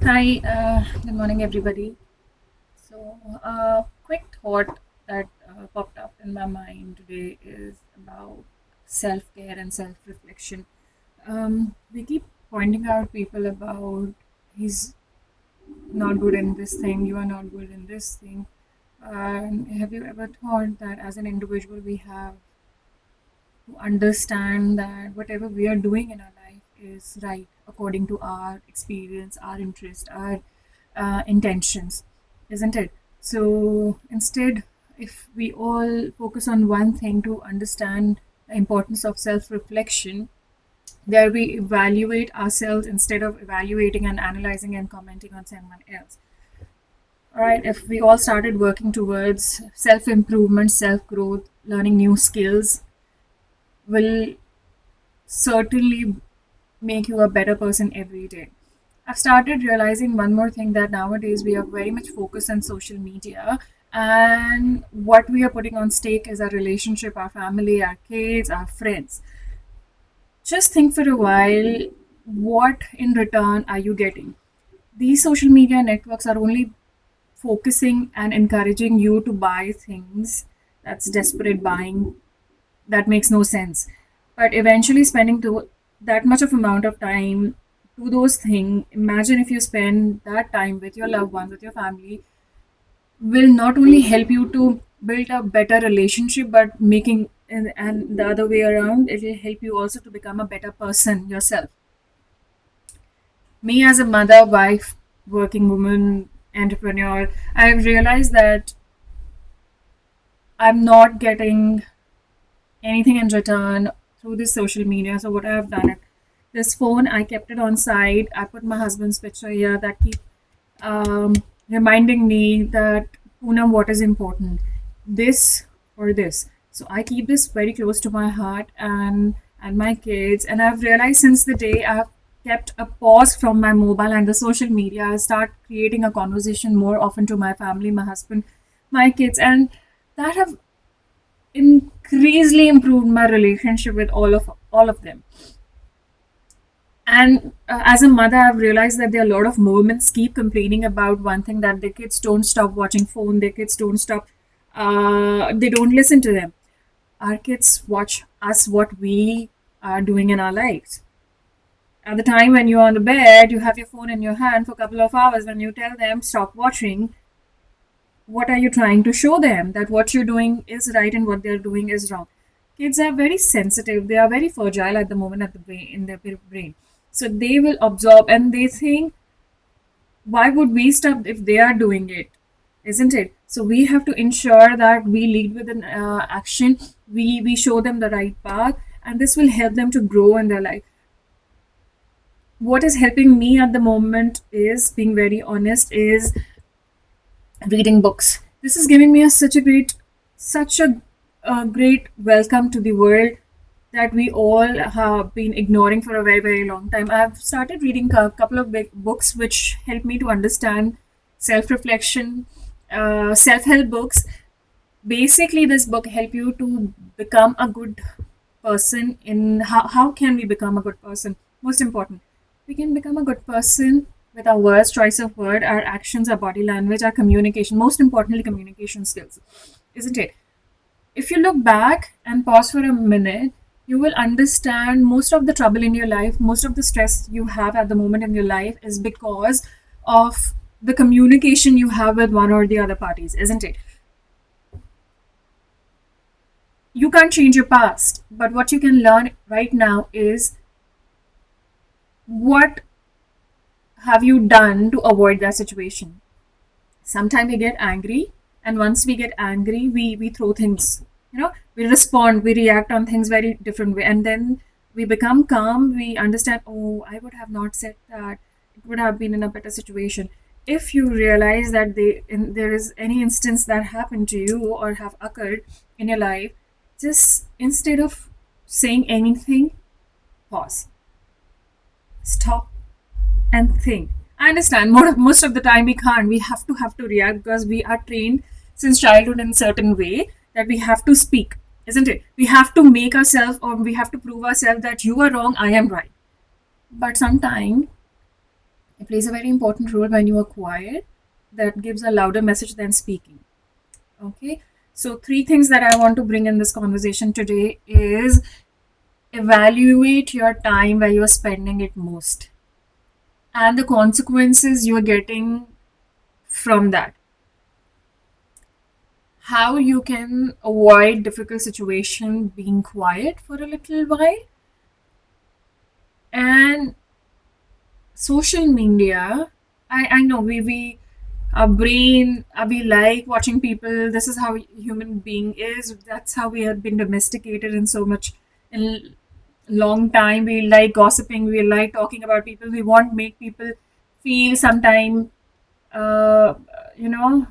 Hi, good morning, everybody. Quick thought that popped up in my mind today is about self care and self reflection. We keep pointing out people about he's not good in this thing, you are not good in this thing. Have you ever thought that as an individual we have to understand that whatever we are doing in our life is right according to our experience, our interest, our intentions, isn't it? So instead, if we all focus on one thing to understand the importance of self reflection, where we evaluate ourselves instead of evaluating and analyzing and commenting on someone else. All right, if we all started working towards self improvement, self growth, learning new skills, will certainly make you a better person every day. I've started realizing one more thing that nowadays we are very much focused on social media, and what we are putting on stake is our relationship, our family, our kids, our friends. Just think for a while, what in return are you getting? These social media networks are only focusing and encouraging you to buy things. That's desperate buying, that makes no sense. But eventually spending that much of amount of time to those things, imagine if you spend that time with your loved ones, with your family, will not only help you to build a better relationship, but making and the other way around, it will help you also to become a better person yourself. Me as a mother, wife, working woman, entrepreneur, I've realized that I'm not getting anything in return through this social media. So what I have done, this phone, I kept it on side. I put my husband's picture here that keep um, reminding me that Poonam, what is important, this or this. So I keep this very close to my heart and my kids. And I've realized since the day I've kept a pause from my mobile and the social media, I start creating a conversation more often to my family, my husband, my kids, and that have increasingly improved my relationship with all of them. And as a mother, I've realized that there are a lot of moments keep complaining about one thing, that their kids don't stop watching phone, their kids don't stop, they don't listen to them. Our kids watch us what we are doing in our lives. At the time when you're on the bed, you have your phone in your hand for a couple of hours. When you tell them stop watching, what are you trying to show them? That what you're doing is right and what they're doing is wrong. Kids are very sensitive, they are very fragile at the moment at the brain, in their brain. So they will absorb and they think, why would we stop if they are doing it, isn't it? So we have to ensure that we lead with an action, we show them the right path, and this will help them to grow in their life. What is helping me at the moment is, being very honest, is reading books. This is giving me such a great welcome to the world that we all have been ignoring for a very, very long time. I've started reading a couple of big books which help me to understand self reflection, self help books. Basically, this book help you to become a good person. In how can we become a good person? Most important, we can become a good person with our words, choice of word, our actions, our body language, our communication. Most importantly, communication skills, isn't it? If you look back and pause for a minute, you will understand most of the trouble in your life, most of the stress you have at the moment in your life is because of the communication you have with one or the other parties, isn't it? You can't change your past, but what you can learn right now is, what have you done to avoid that situation? Sometimes we get angry, and once we get angry, we throw things, we respond, we react on things very different way, and then we become calm, we understand, oh, I would have not said that, it would have been in a better situation. If you realize that there is any instance that happened to you or have occurred in your life, just instead of saying anything, pause, stop, and think. I understand most of the time we can't. We have to react because we are trained since childhood in a certain way that we have to speak, isn't it? We have to make ourselves, or we have to prove ourselves that you are wrong, I am right. But sometimes It plays a very important role when you are quiet. That gives a louder message than speaking. Okay. So three things that I want to bring in this conversation today is evaluate your time where you are spending it most and the consequences you are getting from that. How you can avoid difficult situation being quiet for a little while. And social media, I know we our brain, we like watching people. This is how human being is. That's how we have been domesticated in so much in long time. We like gossiping, we like talking about people, we want to make people feel sometime uh, you know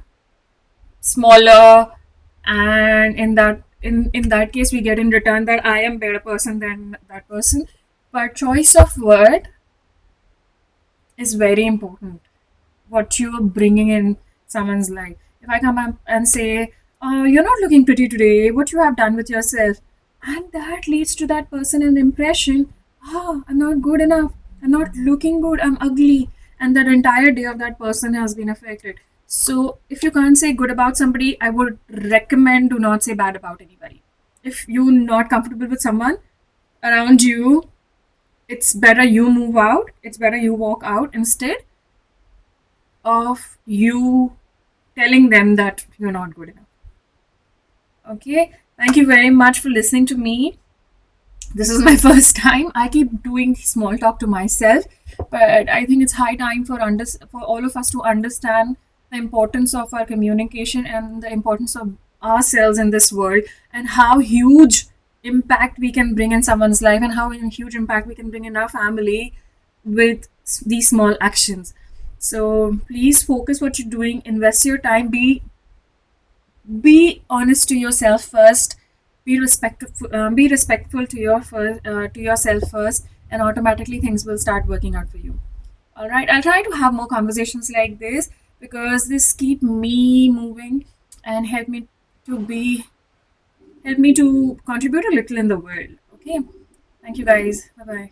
smaller, and in that case we get in return that I am better person than that person. But choice of word is very important, what you're bringing in someone's life. If I come up and say, "Oh, you're not looking pretty today, what you have done with yourself," and that leads to that person an impression, "Oh, I'm not good enough, I'm not looking good, I'm ugly," and that entire day of that person has been affected. So, if you can't say good about somebody, I would recommend do not say bad about anybody. If you're not comfortable with someone around you, it's better you move out, it's better you walk out instead of you telling them that you're not good enough. Okay, thank you very much for listening to me. This is my first time. I keep doing small talk to myself, but I think it's high time for all of us to understand the importance of our communication and the importance of ourselves in this world, and how huge impact we can bring in someone's life, and how huge impact we can bring in our family with these small actions. So please focus what you're doing, invest your time, be honest to yourself first, be respectful to to yourself first, and automatically things will start working out for you. All right, I'll try to have more conversations like this, because this keep me moving and to be help me to contribute a little in the world. Okay, thank you guys, bye bye.